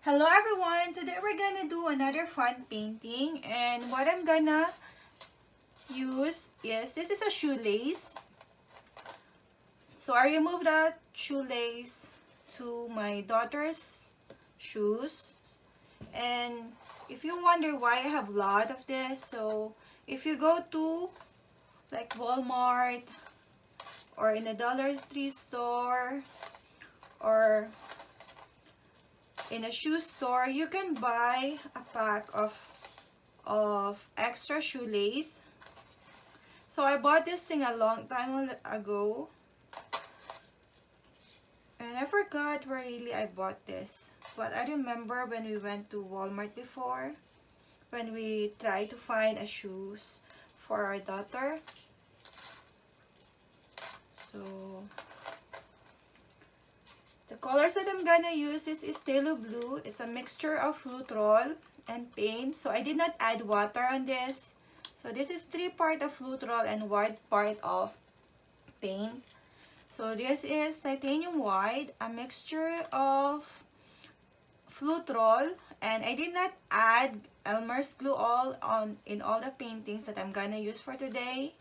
Hello everyone! Today we're gonna do another fun painting, and what I'm gonna use is, this is a shoelace. So I removed that shoelace to my daughter's shoes, and if you wonder why I have a lot of this, so if you go to like Walmart or in a Dollar Tree store or in a shoe store, you can buy a pack of extra shoelace. So I bought this thing a long time ago, and I forgot where really I bought this, but I remember when we went to Walmart before, when we tried to find a shoes for our daughter. So the colors that I'm gonna use is Phthalo blue. It's a mixture of Floetrol and paint. So I did not add water on this. So this is 3 part of Floetrol and 1 part of paint. So this is titanium white, a mixture of Floetrol, and I did not add Elmer's glue all in all the paintings that I'm gonna use for today.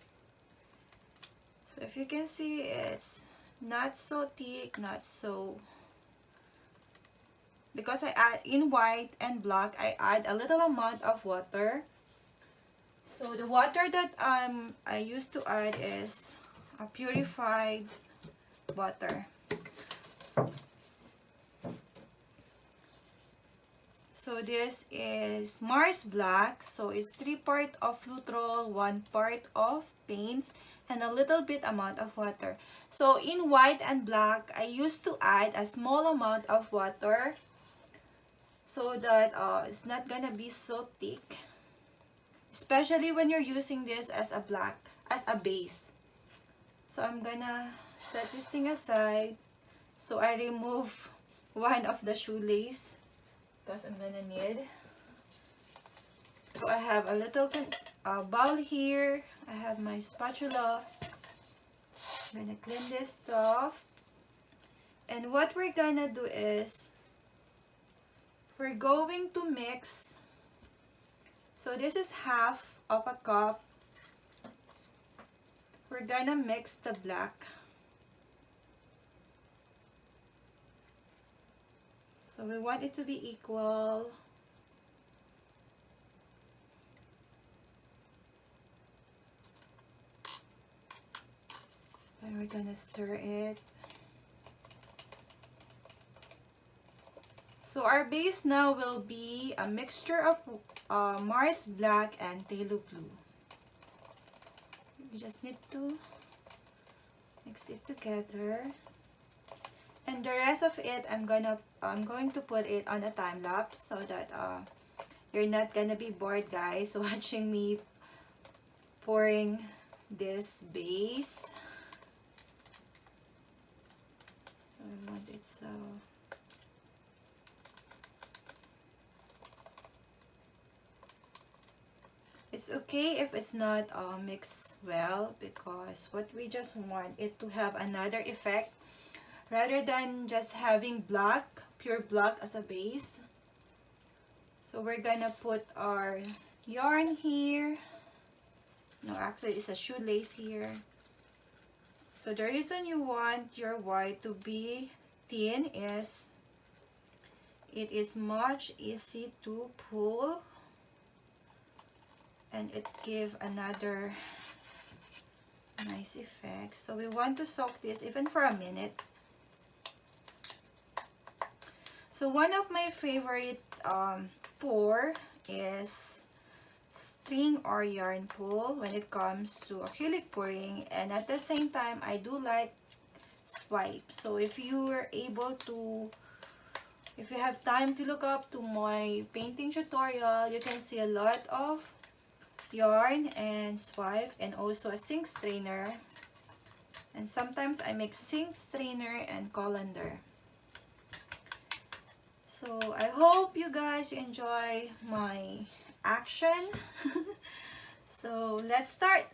So if you can see, it's not so thick, not so, because I add in white and black, I add a little amount of water. So the water that I used to add is a purified water. So this is Mars Black. So it's 3 part of Floetrol, 1 part of paint, and a little bit amount of water. So in white and black, I used to add a small amount of water so that it's not gonna be so thick, especially when you're using this as a base. So I'm gonna set this thing aside. So I remove one of the shoelace because I'm gonna need. So I have a little bowl here. I have my spatula. I'm gonna clean this stuff. And what we're gonna do is, we're going to mix. So this is half of a cup. We're gonna mix the black. So we want it to be equal. Then we're gonna stir it. So our base now will be a mixture of Mars Black and Phthalo Blue. We just need to mix it together. And the rest of it, I'm going to put it on a time lapse so that you're not gonna be bored, guys, watching me pouring this base. I want it so. It's okay if it's not mixed well, because what we just want it to have another effect rather than just having black, pure black as a base. So we're gonna put our yarn here. No, actually it's a shoelace here. So the reason you want your white to be thin is it is much easy to pull, and it give another nice effect. So we want to soak this even for a minute. So one of my favorite pour is string or yarn pull when it comes to acrylic pouring, and at the same time I do like swipe. So if you were able to, if you have time to look up to my painting tutorial, you can see a lot of yarn and swipe, and also a sink strainer, and sometimes I mix sink strainer and colander. So I hope you guys enjoy my action. So let's start.